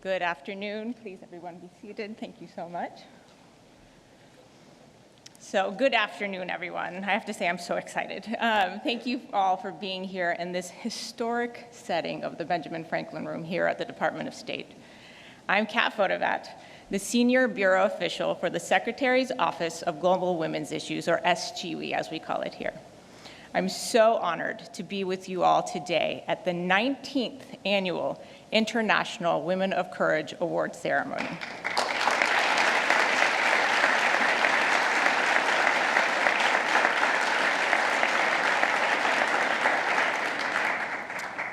Good afternoon. Please, everyone, be seated. Thank you so much. So, good afternoon, everyone. I have to say, I'm so excited. Thank you all for being here in this historic setting of the Benjamin Franklin Room here at the Department of State. I'm Kat Fotovat, the Senior Bureau Official for the Secretary's Office of Global Women's Issues, or SGWE, as we call it here. I'm so honored to be with you all today at the 19th Annual International Women of Courage Award Ceremony.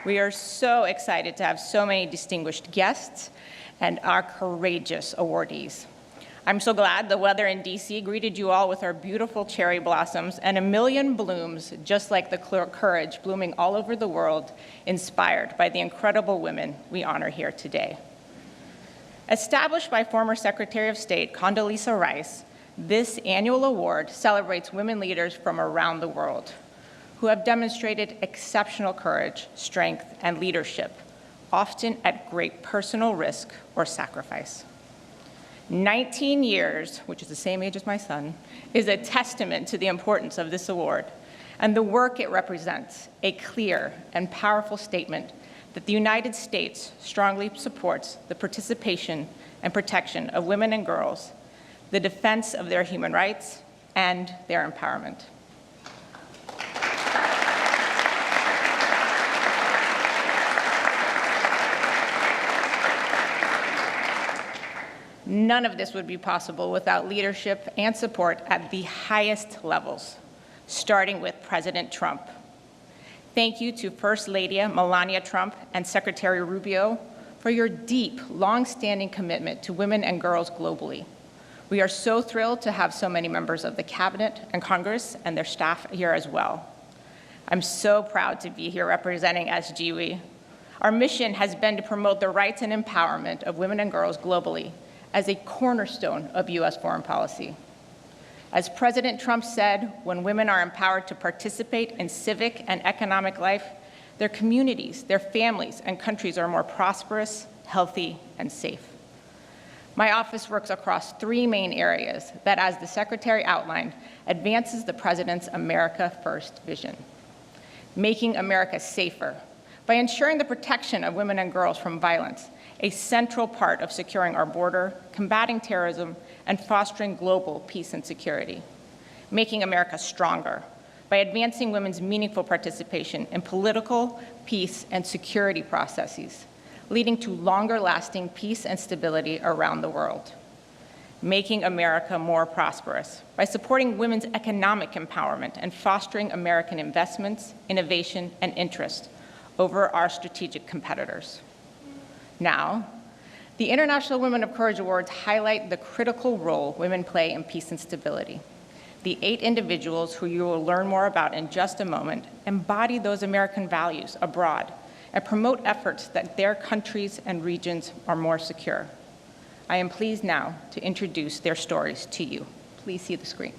We are so excited to have so many distinguished guests and our courageous awardees. I'm so glad the weather in DC greeted you all with our beautiful cherry blossoms and a million blooms, just like the courage blooming all over the world, inspired by the incredible women we honor here today. Established by former Secretary of State Condoleezza Rice, this annual award celebrates women leaders from around the world who have demonstrated exceptional courage, strength, and leadership, often at great personal risk or sacrifice. 19 years, which is the same age as my son, is a testament to the importance of this award and the work it represents, a clear and powerful statement that the United States strongly supports the participation and protection of women and girls, the defense of their human rights, and their empowerment. None of this would be possible without leadership and support at the highest levels, starting with President Trump. Thank you to First Lady Melania Trump and Secretary Rubio for your deep, long-standing commitment to women and girls globally. We are so thrilled to have so many members of the Cabinet and Congress and their staff here as well. I'm so proud to be here representing SGWE. Our mission has been to promote the rights and empowerment of women and girls globally as a cornerstone of U.S. foreign policy. As President Trump said, when women are empowered to participate in civic and economic life, their communities, their families, and countries are more prosperous, healthy, and safe. My office works across three main areas that, as the Secretary outlined, advances the President's America First vision. Making America safer by ensuring the protection of women and girls from violence, a central part of securing our border, combating terrorism, and fostering global peace and security. Making America stronger by advancing women's meaningful participation in political, peace, and security processes, leading to longer-lasting peace and stability around the world. Making America more prosperous by supporting women's economic empowerment and fostering American investments, innovation, and interest over our strategic competitors. Now, the International Women of Courage Awards highlight the critical role women play in peace and stability. The 8 individuals who you will learn more about in just a moment embody those American values abroad and promote efforts that their countries and regions are more secure. I am pleased now to introduce their stories to you. Please see the screen.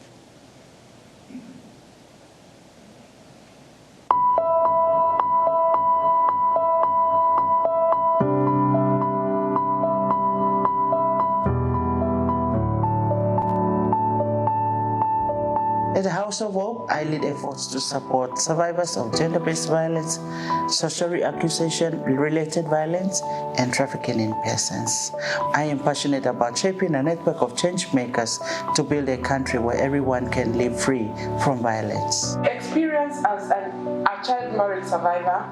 At the House of Hope, I lead efforts to support survivors of gender-based violence, sexual accusation-related violence, and trafficking in persons. I am passionate about shaping a network of change makers to build a country where everyone can live free from violence. Experience as a child marriage survivor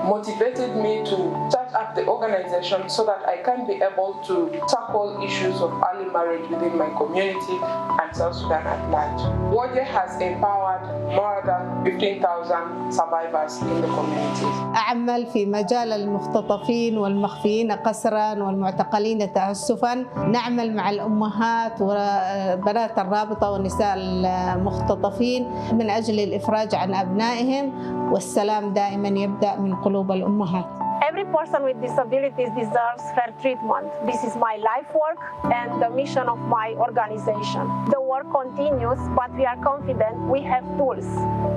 motivated me to start up the organization so that I can be able to tackle issues of early marriage within my community and South Sudan at large. WOJE has empowered more than 15,000 survivors in the communities. أعمل في مجال المختطفين والمخفيين قسرا والمعتقلين تعسفا. نعمل مع الأمهات وبنات الرابطة والنساء المختطفين من أجل الإفراج عن أبنائهم، والسلام دائما يبدأ من قلوب الأمهات. Every person with disabilities deserves fair treatment. This is my life work and the mission of my organization. The work continues, but we are confident we have tools.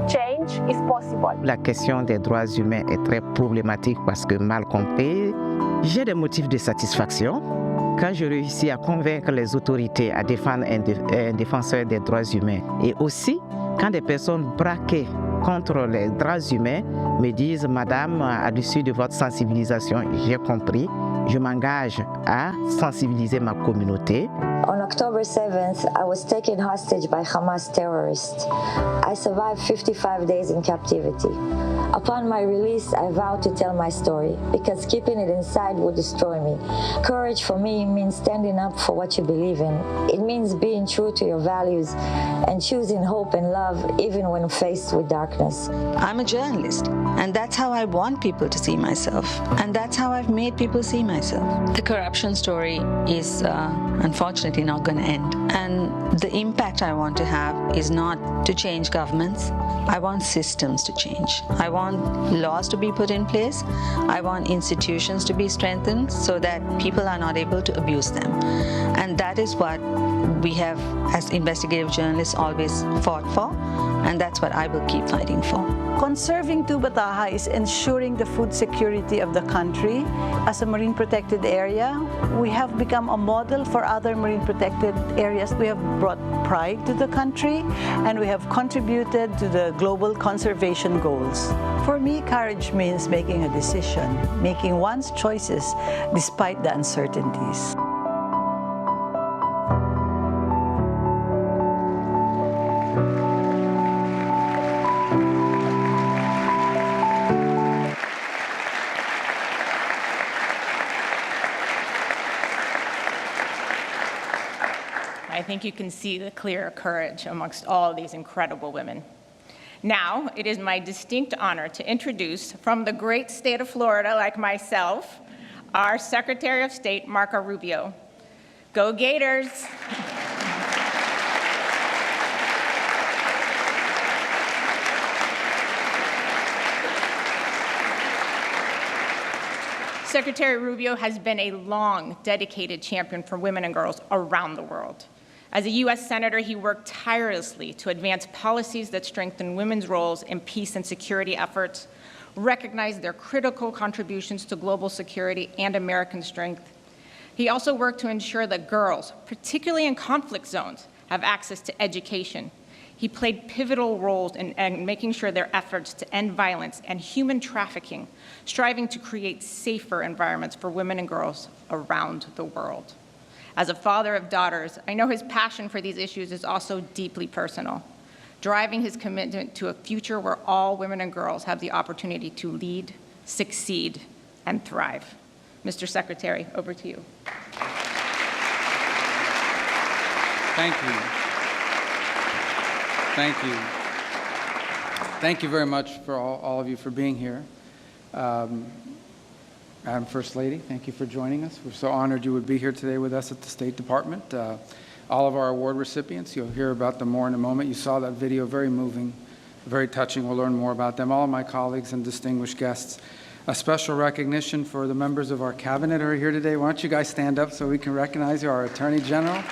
Change is possible. La question des droits humains est très problématique parce que mal compris, j'ai des motifs de satisfaction quand je réussis à convaincre les autorités à défendre un défenseur des droits humains. Et aussi, quand des personnes braquées contre les droits humains me disent « Madame, à l'issue de votre sensibilisation, j'ai compris, je m'engage à sensibiliser ma communauté. » On October 7th, I was taken hostage by Hamas terrorists. I survived 55 days in captivity. Upon my release, I vowed to tell my story because keeping it inside would destroy me. Courage for me means standing up for what you believe in. It means being true to your values and choosing hope and love even when faced with darkness. I'm a journalist, and that's how I want people to see myself, and that's how I've made people see myself. The corruption story is unfortunately not going to end, and the impact I want to have is not to change governments. I want systems to change. I want laws to be put in place. I want institutions to be strengthened so that people are not able to abuse them. And that is what we have, as investigative journalists, always fought for, and that's what I will keep fighting for. Conserving Tubataha is ensuring the food security of the country. As a marine protected area, we have become a model for other marine protected areas. We have brought pride to the country, and we have contributed to the global conservation goals. For me, courage means making a decision, making one's choices despite the uncertainties. I think you can see the clear courage amongst all these incredible women. Now, it is my distinct honor to introduce, from the great state of Florida, like myself, our Secretary of State, Marco Rubio. Go Gators! Secretary Rubio has been a long, dedicated champion for women and girls around the world. As a U.S. Senator, he worked tirelessly to advance policies that strengthen women's roles in peace and security efforts, recognize their critical contributions to global security and American strength. He also worked to ensure that girls, particularly in conflict zones, have access to education. He played pivotal roles in making sure their efforts to end violence and human trafficking, striving to create safer environments for women and girls around the world. As a father of daughters, I know his passion for these issues is also deeply personal, driving his commitment to a future where all women and girls have the opportunity to lead, succeed, and thrive. Mr. Secretary, over to you. Thank you. Thank you. Thank you very much for all of you for being here. Madam First Lady, thank you for joining us. We're so honored you would be here today with us at the State Department. All of our award recipients, you'll hear about them more in a moment. You saw that video, very moving, very touching. We'll learn more about them. All of my colleagues and distinguished guests. A special recognition for the members of our cabinet who are here today. Why don't you guys stand up so we can recognize you, our Attorney General,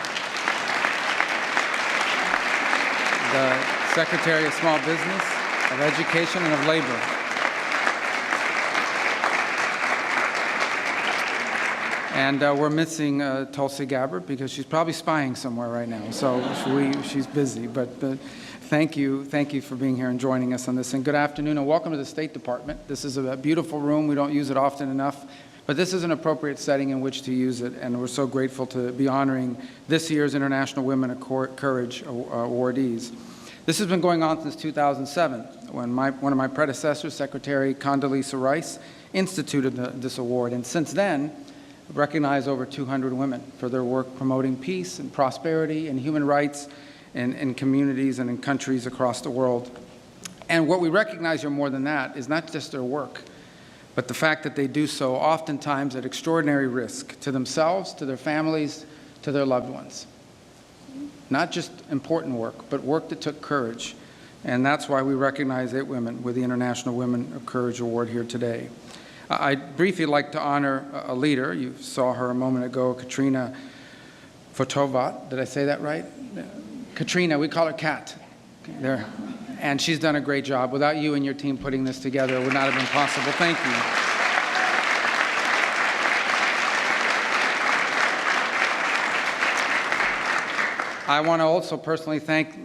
the Secretary of Small Business, of Education, and of Labor. And we're missing Tulsi Gabbard because she's probably spying somewhere right now. So she's busy. But thank you for being here and joining us on this. And good afternoon and welcome to the State Department. This is a beautiful room. We don't use it often enough. But this is an appropriate setting in which to use it. And we're so grateful to be honoring this year's International Women of Courage awardees. This has been going on since 2007 when one of my predecessors, Secretary Condoleezza Rice, instituted this award. And since then, recognized over 200 women for their work promoting peace and prosperity and human rights in communities and in countries across the world. And what we recognize here more than that is not just their work, but the fact that they do so oftentimes at extraordinary risk to themselves, to their families, to their loved ones. Not just important work, but work that took courage. And that's why we recognize 8 women with the International Women of Courage Award here today. I'd briefly like to honor a leader. You saw her a moment ago, Katrina Fotovat. Did I say that right? Katrina, we call her Kat. There. And she's done a great job. Without you and your team putting this together, it would not have been possible. Thank you. I want to also personally thank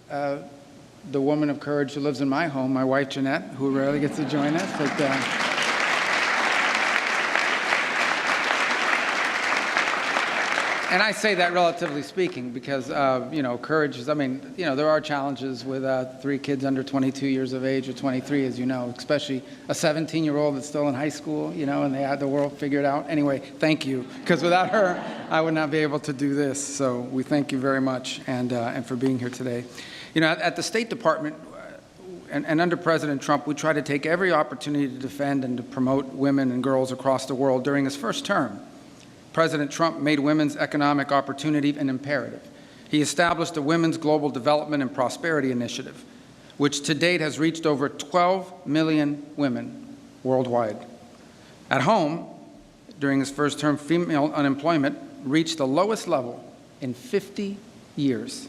the woman of courage who lives in my home, my wife, Jeanette, who rarely gets to join us. And I say that relatively speaking because, courage is, there are challenges with 3 kids under 22 years of age or 23, as you know, especially a 17-year-old that's still in high school, and they had the world figured out. Anyway, thank you, because without her, I would not be able to do this. So we thank you very much and for being here today. At the State Department and under President Trump, we try to take every opportunity to defend and to promote women and girls across the world. During his first term, President Trump made women's economic opportunity an imperative. He established the Women's Global Development and Prosperity Initiative, which to date has reached over 12 million women worldwide. At home, during his first term, female unemployment reached the lowest level in 50 years.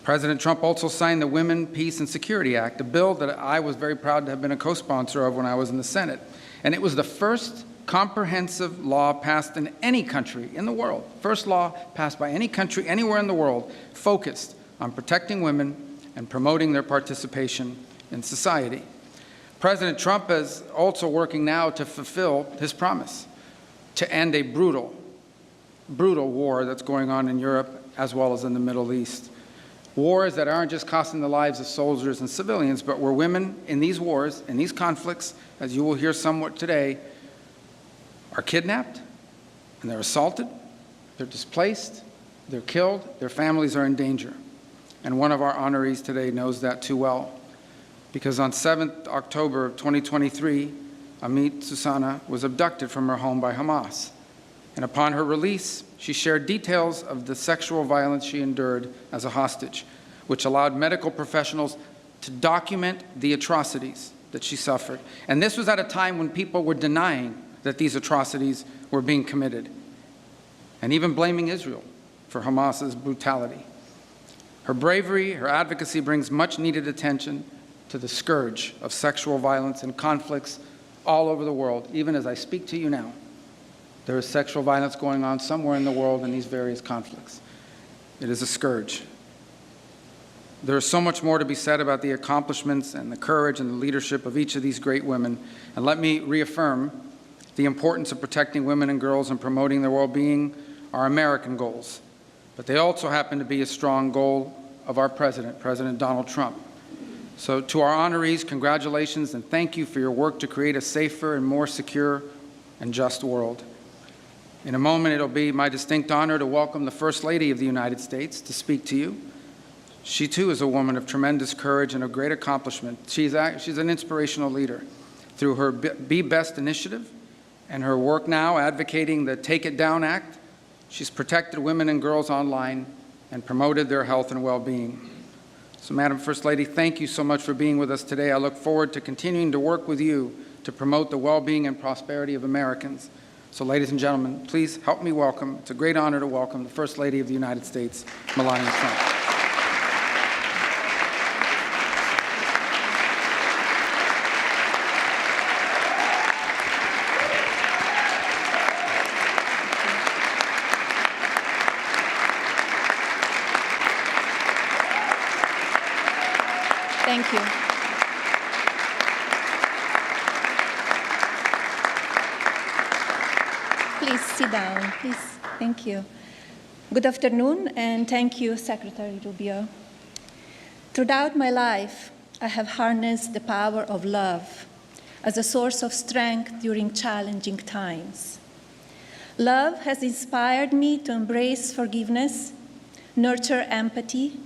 President Trump also signed the Women, Peace, and Security Act, a bill that I was very proud to have been a co-sponsor of when I was in the Senate. And it was the first comprehensive law passed in any country in the world, first law passed by any country anywhere in the world, focused on protecting women and promoting their participation in society. President Trump is also working now to fulfill his promise to end a brutal war that's going on in Europe as well as in the Middle East. Wars that aren't just costing the lives of soldiers and civilians, but where women in these wars, in these conflicts, as you will hear somewhat today, are kidnapped, and they're assaulted, they're displaced, they're killed, their families are in danger. And one of our honorees today knows that too well, because on 7th October of 2023, Amit Susana was abducted from her home by Hamas. And upon her release, she shared details of the sexual violence she endured as a hostage, which allowed medical professionals to document the atrocities that she suffered. And this was at a time when people were denying that these atrocities were being committed, and even blaming Israel for Hamas's brutality. Her bravery, her advocacy brings much needed attention to the scourge of sexual violence and conflicts all over the world. Even as I speak to you now, there is sexual violence going on somewhere in the world in these various conflicts. It is a scourge. There is so much more to be said about the accomplishments and the courage and the leadership of each of these great women. And let me reaffirm the importance of protecting women and girls and promoting their well-being are American goals, but they also happen to be a strong goal of our president, President Donald Trump. So to our honorees, congratulations and thank you for your work to create a safer and more secure and just world. In a moment, it'll be my distinct honor to welcome the First Lady of the United States to speak to you. She too is a woman of tremendous courage and a great accomplishment. She's an inspirational leader. Through her Be Best initiative, and her work now advocating the Take It Down Act, she's protected women and girls online and promoted their health and well-being. So, Madam First Lady, thank you so much for being with us today. I look forward to continuing to work with you to promote the well-being and prosperity of Americans. So, ladies and gentlemen, please help me welcome, it's a great honor to welcome the First Lady of the United States, Melania Trump. Thank you. Please sit down, please. Thank you. Good afternoon, and thank you, Secretary Rubio. Throughout my life, I have harnessed the power of love as a source of strength during challenging times. Love has inspired me to embrace forgiveness, nurture empathy,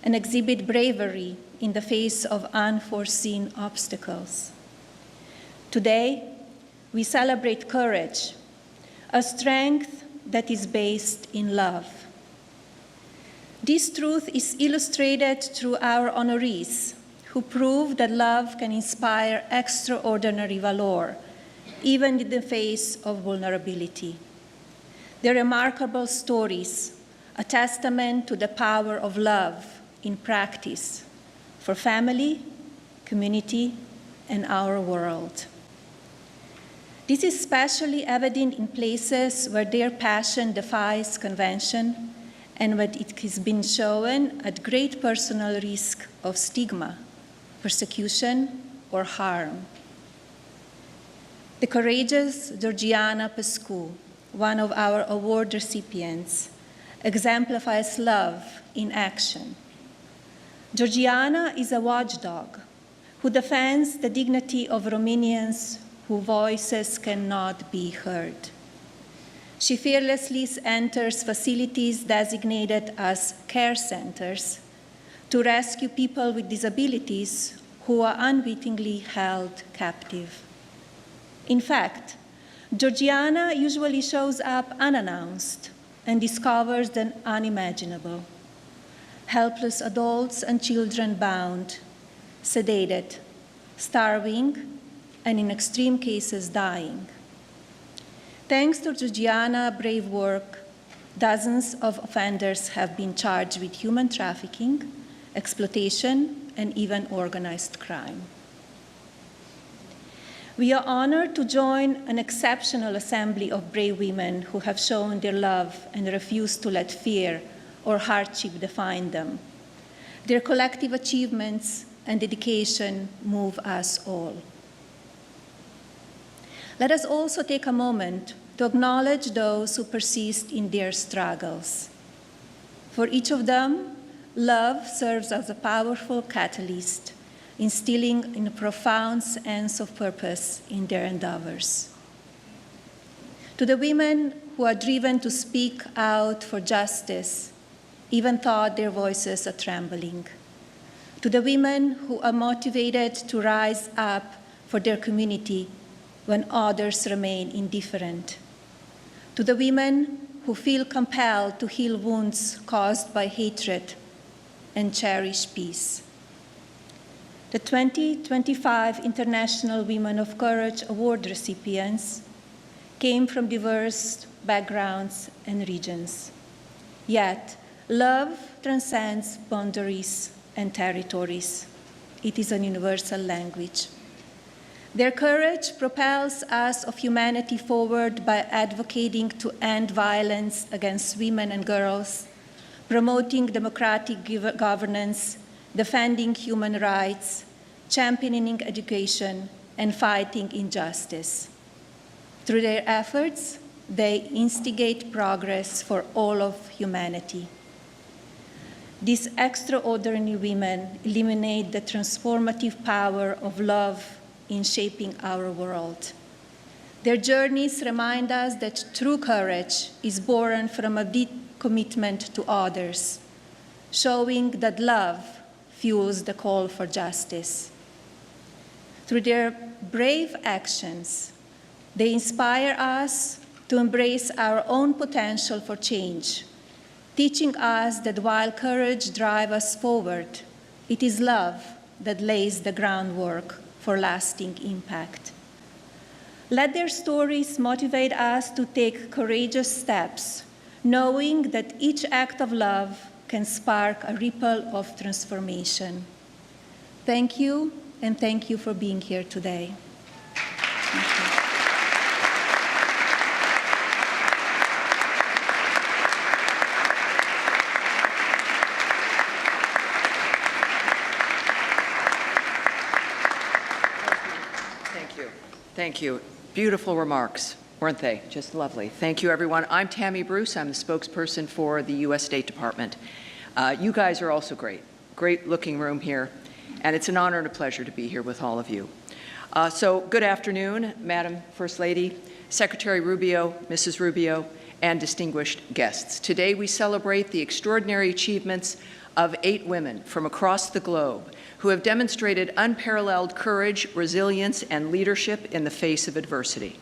and exhibit bravery in the face of unforeseen obstacles. Today, we celebrate courage, a strength that is based in love. This truth is illustrated through our honorees, who prove that love can inspire extraordinary valor even in the face of vulnerability. Their remarkable stories, a testament to the power of love in practice for family, community, and our world. This is especially evident in places where their passion defies convention and where it has been shown at great personal risk of stigma, persecution, or harm. The courageous Georgiana Pescu, one of our award recipients, exemplifies love in action. Georgiana is a watchdog who defends the dignity of Romanians whose voices cannot be heard. She fearlessly enters facilities designated as care centers to rescue people with disabilities who are unwittingly held captive. In fact, Georgiana usually shows up unannounced and discovers the unimaginable. Helpless adults and children bound, sedated, starving, and in extreme cases, dying. Thanks to Georgiana's brave work, dozens of offenders have been charged with human trafficking, exploitation, and even organized crime. We are honored to join an exceptional assembly of brave women who have shown their love and refuse to let fear or hardship define them. Their collective achievements and dedication move us all. Let us also take a moment to acknowledge those who persist in their struggles. For each of them, love serves as a powerful catalyst, instilling in a profound sense of purpose in their endeavors. To the women who are driven to speak out for justice, even though their voices are trembling. To the women who are motivated to rise up for their community when others remain indifferent. To the women who feel compelled to heal wounds caused by hatred and cherish peace. The 2025 International Women of Courage Award recipients came from diverse backgrounds and regions. Yet, love transcends boundaries and territories. It is a universal language. Their courage propels us of humanity forward by advocating to end violence against women and girls, promoting democratic governance, defending human rights, championing education, and fighting injustice. Through their efforts, they instigate progress for all of humanity. These extraordinary women illuminate the transformative power of love in shaping our world. Their journeys remind us that true courage is born from a deep commitment to others, showing that love fuels the call for justice. Through their brave actions, they inspire us to embrace our own potential for change, teaching us that while courage drives us forward, it is love that lays the groundwork for lasting impact. Let their stories motivate us to take courageous steps, knowing that each act of love can spark a ripple of transformation. Thank you, and thank you for being here today. Thank you. Beautiful remarks, weren't they? Just lovely. Thank you, everyone. I'm Tammy Bruce. I'm the spokesperson for the U.S. State Department. You guys are also great. Great looking room here. And it's an honor and a pleasure to be here with all of you. So good afternoon, Madam First Lady, Secretary Rubio, Mrs. Rubio, and distinguished guests. Today we celebrate the extraordinary achievements of 8 women from across the globe who have demonstrated unparalleled courage, resilience, and leadership in the face of adversity.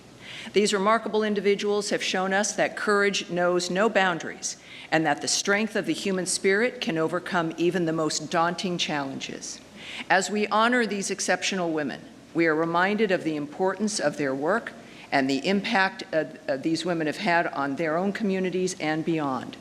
These remarkable individuals have shown us that courage knows no boundaries and that the strength of the human spirit can overcome even the most daunting challenges. As we honor these exceptional women, we are reminded of the importance of their work and the impact these women have had on their own communities and beyond.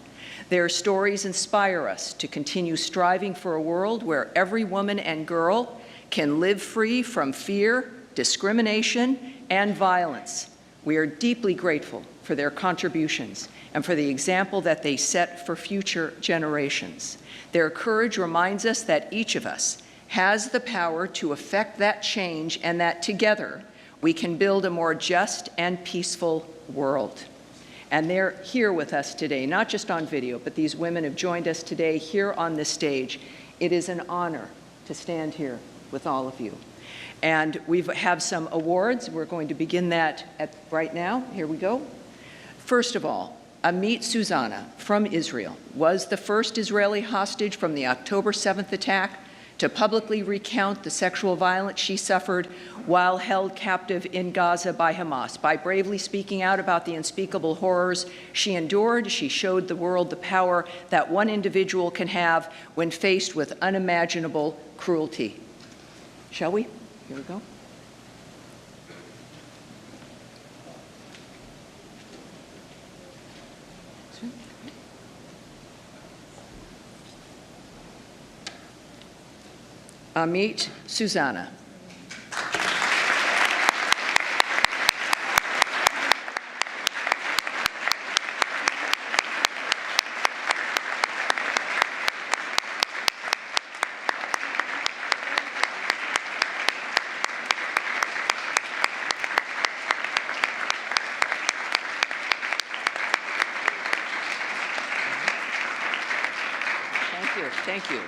Their stories inspire us to continue striving for a world where every woman and girl can live free from fear, discrimination, and violence. We are deeply grateful for their contributions and for the example that they set for future generations. Their courage reminds us that each of us has the power to effect that change and that together we can build a more just and peaceful world. And they're here with us today, not just on video, but these women have joined us today here on this stage. It is an honor to stand here with all of you. And we have some awards. We're going to begin that right now. Here we go. First of all, Amit Susanna from Israel was the first Israeli hostage from the October 7th attack to publicly recount the sexual violence she suffered while held captive in Gaza by Hamas. By bravely speaking out about the unspeakable horrors she endured, she showed the world the power that one individual can have when faced with unimaginable cruelty. Shall we? Here we go. Amit Susanna. Thank you.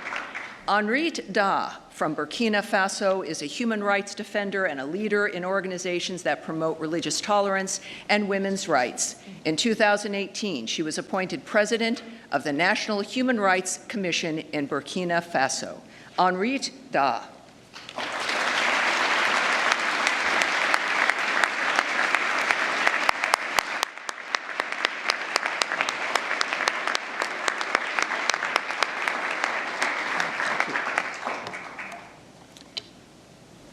Henriette Da from Burkina Faso is a human rights defender and a leader in organizations that promote religious tolerance and women's rights. In 2018, she was appointed president of the National Human Rights Commission in Burkina Faso. Henriette Da.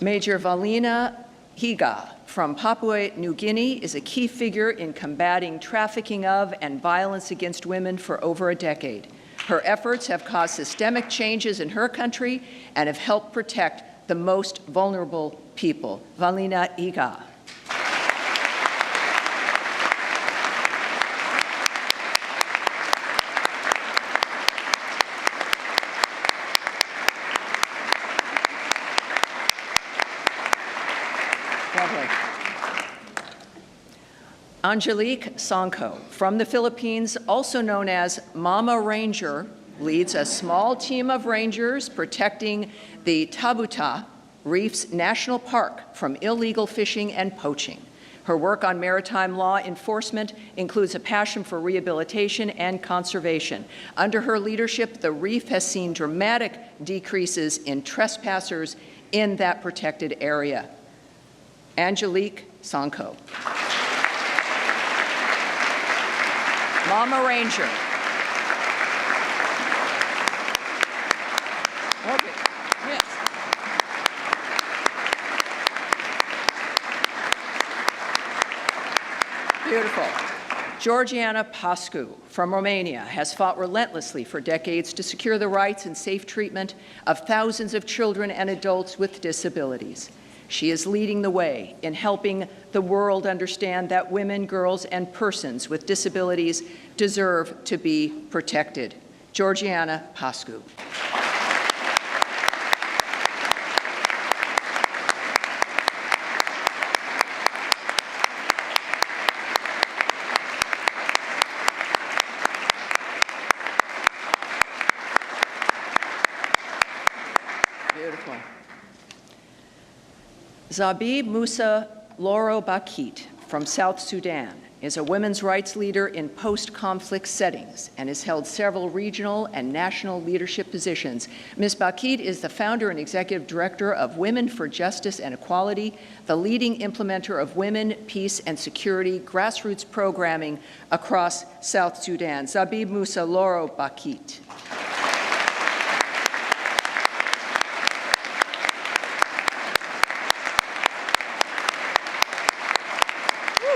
Major Valina Higa from Papua New Guinea is a key figure in combating trafficking of and violence against women for over a decade. Her efforts have caused systemic changes in her country and have helped protect the most vulnerable people. Valina Higa. Angelique Sanko from the Philippines, also known as Mama Ranger, leads a small team of rangers protecting the Tabuta Reefs National Park from illegal fishing and poaching. Her work on maritime law enforcement includes a passion for rehabilitation and conservation. Under her leadership, the reef has seen dramatic decreases in trespassers in that protected area. Angelique Sanko. Mama Ranger. Okay. Yes. Beautiful. Georgiana Pascu from Romania has fought relentlessly for decades to secure the rights and safe treatment of thousands of children and adults with disabilities. She is leading the way in helping the world understand that women, girls, and persons with disabilities deserve to be protected. Georgiana Pascu. Beautiful. Zabib Musa Loro Bakit from South Sudan is a women's rights leader in post-conflict settings and has held several regional and national leadership positions. Ms. Bakit is the founder and executive director of Women for Justice and Equality, the leading implementer of women, peace, and security grassroots programming across South Sudan. Zabib Musa Loro Bakit. Woo!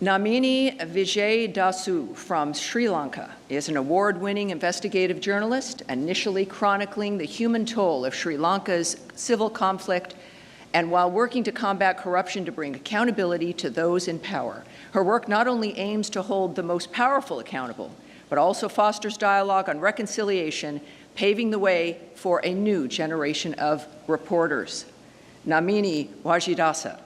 Namini Vijay Dasu from Sri Lanka is an award-winning investigative journalist, initially chronicling the human toll of Sri Lanka's civil conflict and while working to combat corruption to bring accountability to those in power. Her work not only aims to hold the most powerful accountable, but also fosters dialogue on reconciliation, paving the way for a new generation of reporters. Namini Wajidasa.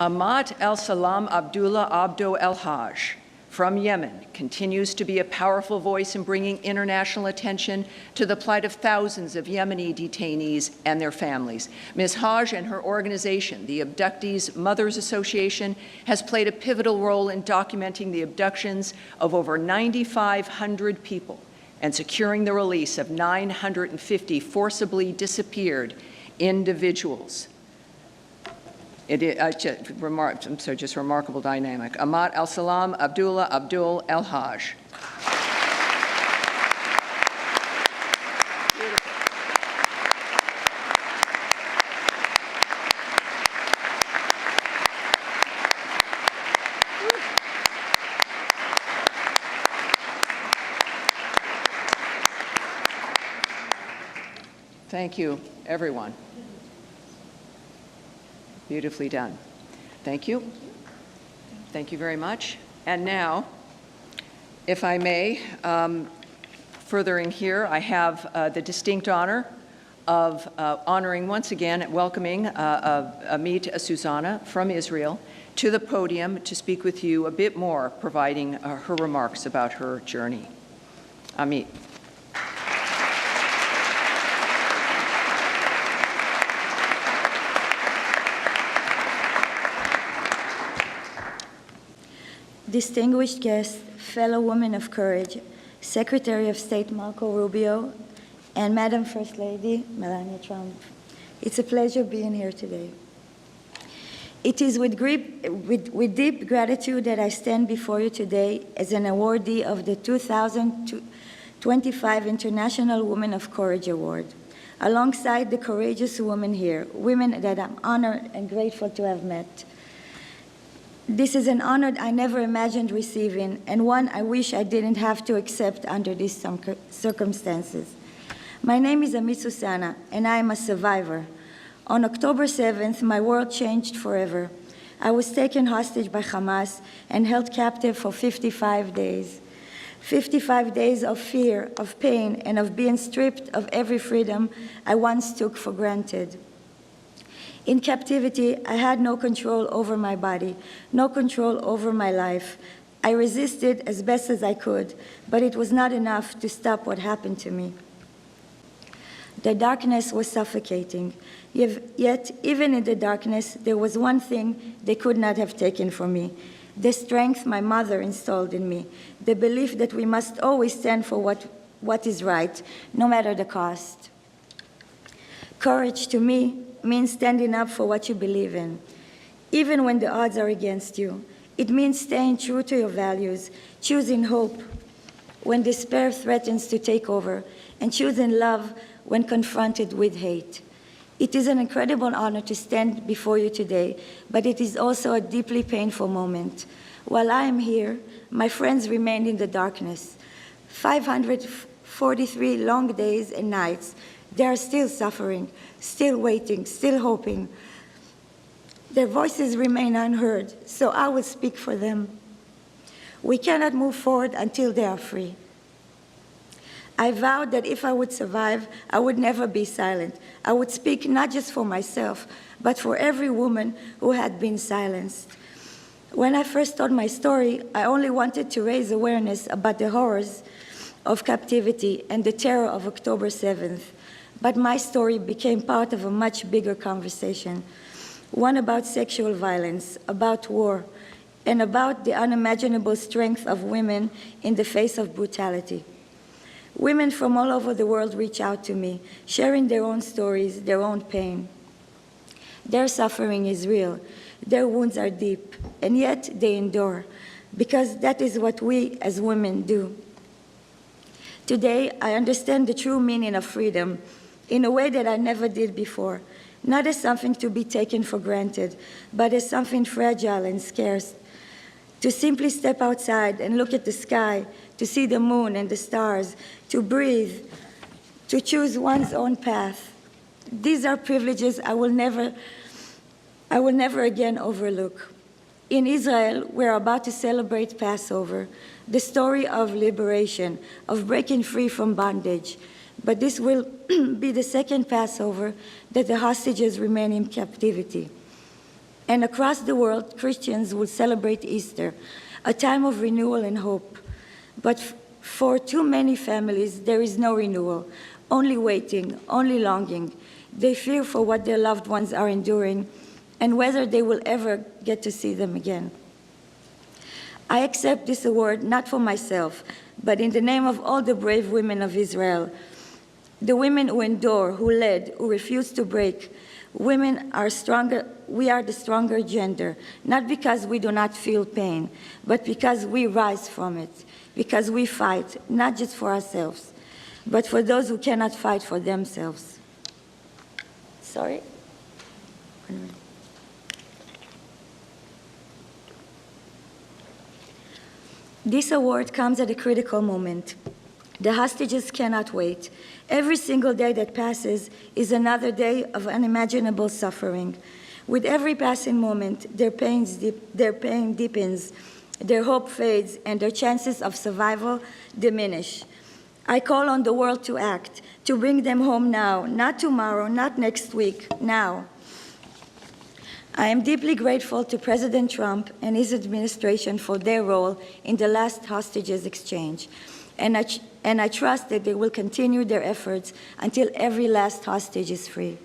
Ahmad El-Salam Abdullah Abdo El-Haj from Yemen continues to be a powerful voice in bringing international attention to the plight of thousands of Yemeni detainees and their families. Ms. Haj and her organization, the Abductees Mothers Association, has played a pivotal role in documenting the abductions of over 9,500 people and securing the release of 950 forcibly disappeared individuals. Just remarkable dynamic. Ahmad El-Salam Abdullah Abdul El-Haj. Thank you, everyone. Beautifully done. Thank you. Thank you very much. And now, if I may, furthering here, I have the distinct honor of honoring once again and welcoming Amit Susanna from Israel to the podium to speak with you a bit more, providing her remarks about her journey. Amit. Distinguished guests, fellow women of courage, Secretary of State Marco Rubio, and Madam First Lady Melania Trump. It's a pleasure being here today. It is with deep gratitude that I stand before you today as an awardee of the 2025 International Women of Courage Award, alongside the courageous women here, women that I'm honored and grateful to have met. This is an honor I never imagined receiving, and one I wish I didn't have to accept under these circumstances. My name is Amit Susanna, and I am a survivor. On October 7th, my world changed forever. I was taken hostage by Hamas and held captive for 55 days. 55 days of fear, of pain, and of being stripped of every freedom I once took for granted. In captivity, I had no control over my body, no control over my life. I resisted as best as I could, but it was not enough to stop what happened to me. The darkness was suffocating, yet even in the darkness, there was one thing they could not have taken from me: the strength my mother installed in me, the belief that we must always stand for what is right, no matter the cost. Courage to me means standing up for what you believe in, even when the odds are against you. It means staying true to your values, choosing hope when despair threatens to take over, and choosing love when confronted with hate. It is an incredible honor to stand before you today, but it is also a deeply painful moment. While I am here, my friends remain in the darkness. 543 long days and nights. They are still suffering, still waiting, still hoping. Their voices remain unheard, so I will speak for them. We cannot move forward until they are free. I vowed that if I would survive, I would never be silent. I would speak not just for myself, but for every woman who had been silenced. When I first told my story, I only wanted to raise awareness about the horrors of captivity and the terror of October 7th. But my story became part of a much bigger conversation, one about sexual violence, about war, and about the unimaginable strength of women in the face of brutality. Women from all over the world reach out to me, sharing their own stories, their own pain. Their suffering is real. Their wounds are deep, and yet they endure, because that is what we as women do. Today, I understand the true meaning of freedom in a way that I never did before, not as something to be taken for granted, but as something fragile and scarce. To simply step outside and look at the sky, to see the moon and the stars, to breathe, to choose one's own path. These are privileges I will never again overlook. In Israel, we're about to celebrate Passover, the story of liberation, of breaking free from bondage. But this will be the second Passover that the hostages remain in captivity. And across the world, Christians will celebrate Easter, a time of renewal and hope. But for too many families, there is no renewal, only waiting, only longing. They fear for what their loved ones are enduring and whether they will ever get to see them again. I accept this award not for myself, but in the name of all the brave women of Israel, the women who endure, who led, who refused to break. Women are stronger. We are the stronger gender, not because we do not feel pain, but because we rise from it, because we fight, not just for ourselves, but for those who cannot fight for themselves. Sorry? 1 minute. This award comes at a critical moment. The hostages cannot wait. Every single day that passes is another day of unimaginable suffering. With every passing moment, their pain deepens, their hope fades, and their chances of survival diminish. I call on the world to act, to bring them home now, not tomorrow, not next week, now. I am deeply grateful to President Trump and his administration for their role in the last hostages exchange. And I trust that they will continue their efforts until every last hostage is free.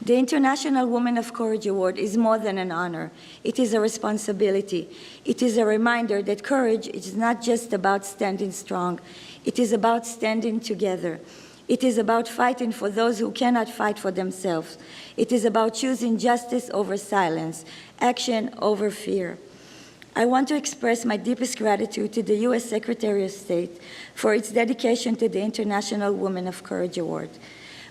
The International Woman of Courage Award is more than an honor. It is a responsibility. It is a reminder that courage is not just about standing strong. It is about standing together. It is about fighting for those who cannot fight for themselves. It is about choosing justice over silence, action over fear. I want to express my deepest gratitude to the U.S. Secretary of State for its dedication to the International Woman of Courage Award.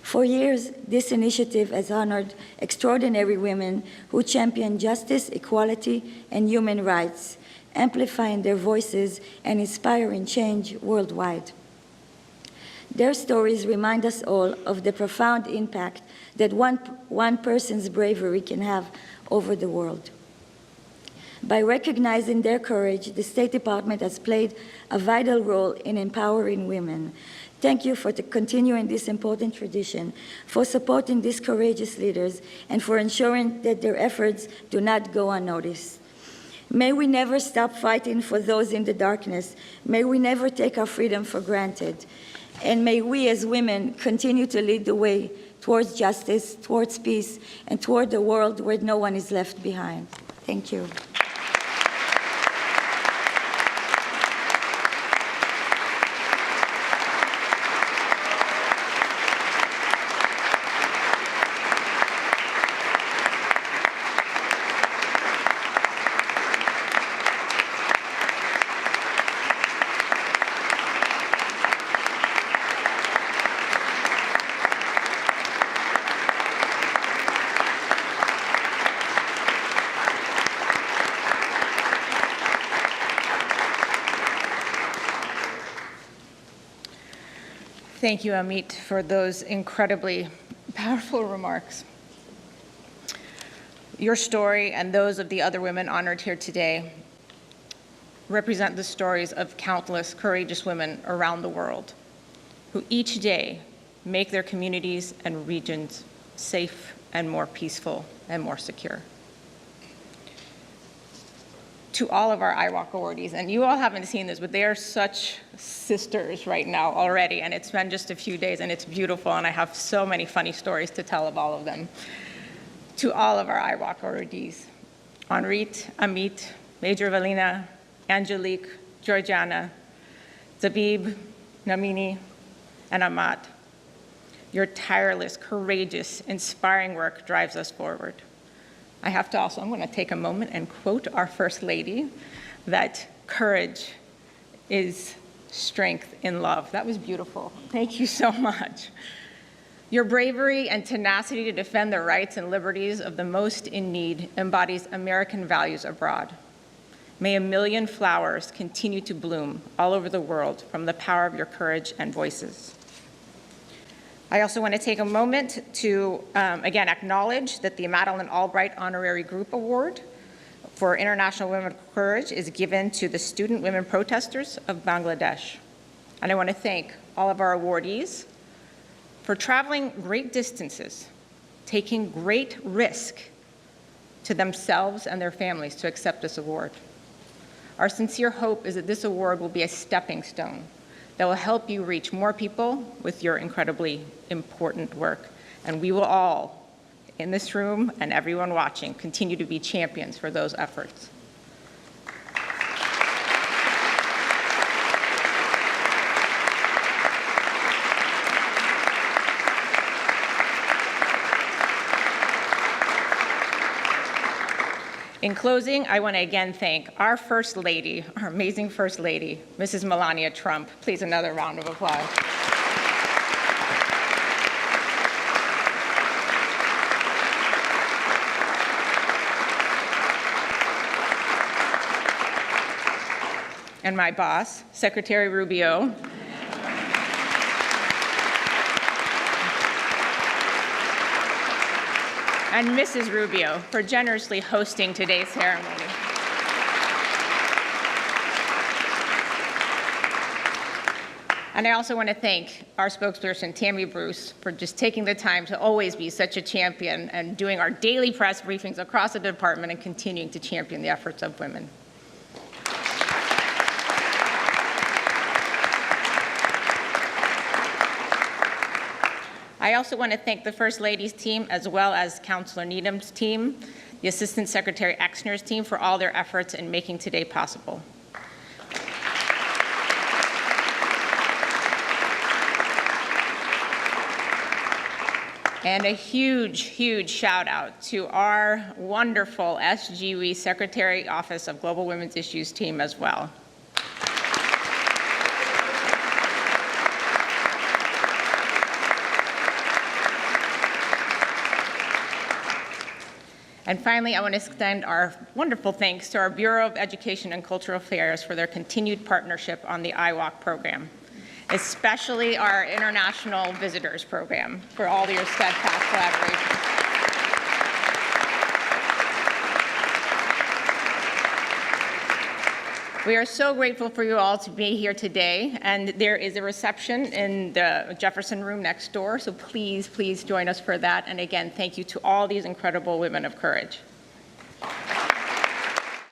For years, this initiative has honored extraordinary women who champion justice, equality, and human rights, amplifying their voices and inspiring change worldwide. Their stories remind us all of the profound impact that one person's bravery can have over the world. By recognizing their courage, the State Department has played a vital role in empowering women. Thank you for continuing this important tradition, for supporting these courageous leaders, and for ensuring that their efforts do not go unnoticed. May we never stop fighting for those in the darkness. May we never take our freedom for granted. And may we as women continue to lead the way towards justice, towards peace, and toward a world where no one is left behind. Thank you. Thank you, Amit, for those incredibly powerful remarks. Your story and those of the other women honored here today represent the stories of countless courageous women around the world who each day make their communities and regions safe and more peaceful and more secure. To all of our IWOC awardees, and you all haven't seen this, but they are such sisters right now already, and it's been just a few days, and it's beautiful, and I have so many funny stories to tell of all of them. To all of our IWOC awardees, Henrit, Amit, Major Valina, Angelique, Georgiana, Zabib, Namini, and Ahmad, Your tireless, courageous, inspiring work drives us forward. I have to also, I'm going to take a moment and quote our First Lady, that courage is strength in love. That was beautiful. Thank you so much. Your bravery and tenacity to defend the rights and liberties of the most in need embodies American values abroad. May a million flowers continue to bloom all over the world from the power of your courage and voices. I also want to take a moment to, again, acknowledge that the Madeleine Albright Honorary Group Award for International Women of Courage is given to the student women protesters of Bangladesh. And I want to thank all of our awardees for traveling great distances, taking great risk to themselves and their families to accept this award. Our sincere hope is that this award will be a stepping stone that will help you reach more people with your incredibly important work. And we will all, in this room and everyone watching, continue to be champions for those efforts. In closing, I want to again thank our First Lady, our amazing First Lady, Mrs. Melania Trump. Please, another round of applause. And my boss, Secretary Rubio. And Mrs. Rubio for generously hosting today's ceremony. And I also want to thank our spokesperson, Tammy Bruce, for just taking the time to always be such a champion and doing our daily press briefings across the department and continuing to champion the efforts of women. I also want to thank the First Lady's team, as well as Councilor Needham's team, the Assistant Secretary Exner's team, for all their efforts in making today possible. And a huge, huge shout out to our wonderful SGW Secretary Office of Global Women's Issues team as well. And finally, I want to extend our wonderful thanks to our Bureau of Education and Cultural Affairs for their continued partnership on the IWalk program, especially our International Visitors Program, for all your steadfast collaboration. We are so grateful for you all to be here today, and there is a reception in the Jefferson room next door, so please, please join us for that. And again, thank you to all these incredible women of courage.